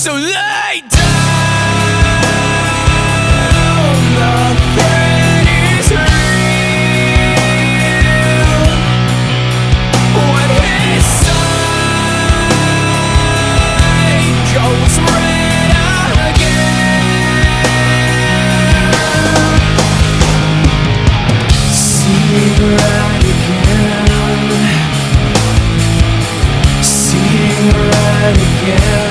So lay down, the threat is real. What his side goes red again. Seeing red again. Seeing red again.